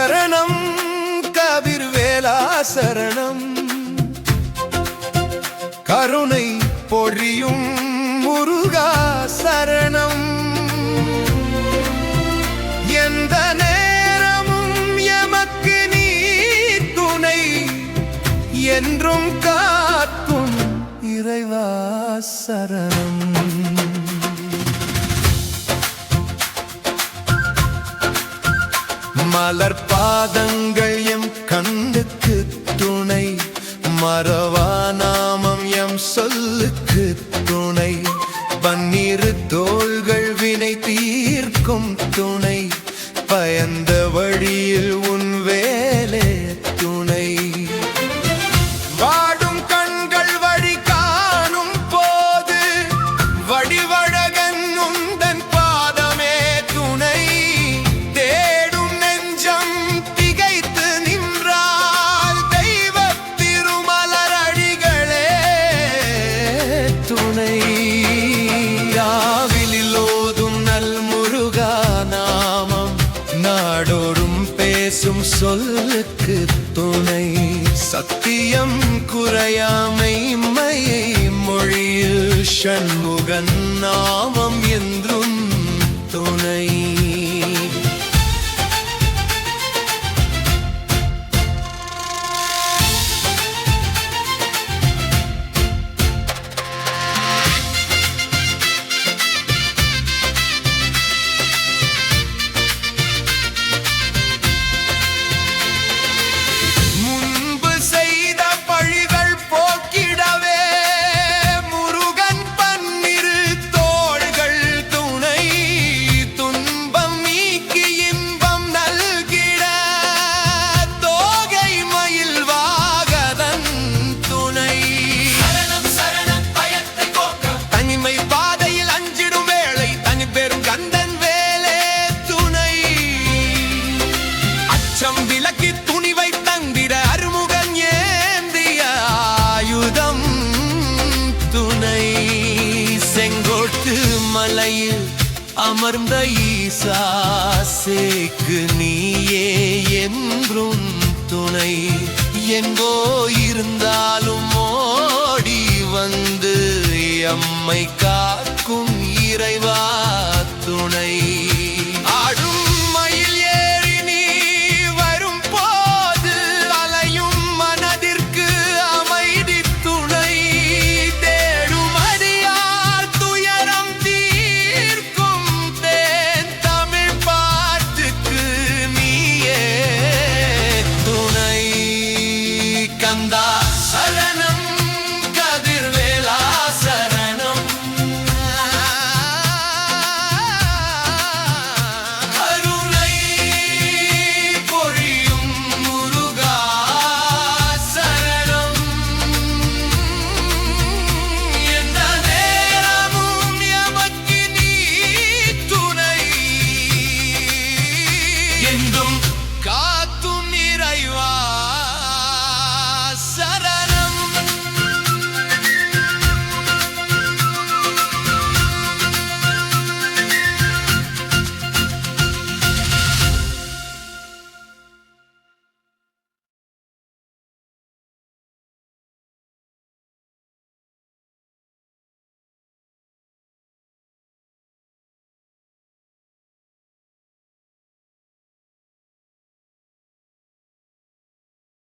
சரணம் கதிர்வேலா சரணம் கருணை பொழியும் முருகா சரணம் எந்த நேரமும் எமக்கு நீ துணை என்றும் காக்கும் இறைவா சரணம் மலர் பாதங்கள் எம் கண்ணுக்கு துணை மறவா நாமம் எம் சொல்லுக்கு துணை பன்னிரு தோள்கள் வினை தீர்க்கும் துணை பயந்த வழியில் உன் வேலே துணை வாடும் கண்கள் வழி காணும் போது வடிவழகன் உந்தன் பாதமே துணை தேடும் நெஞ்சம் திகைத்து நின்றால் தெய்வ திருமலர் அடிகளே துணை யாவிலோதும் நல் முருகா நாமம் நாடோறும் பேசும் சொல்லுக்கு துணை சத்தியம் குறையாமை மையை மொழியில் ஷண்முகன் நாமம் என்றும் துணை விலக்கி துணிவை தந்திட அருமுகன் ஏந்திய ஆயுதம் துணை செங்கோட்டு மலையில் அமர்ந்த ஈசா சேக்கு நீயே என்றும் துணை எங்கோ இருந்தாலும் ஓடி வந்து எம்மை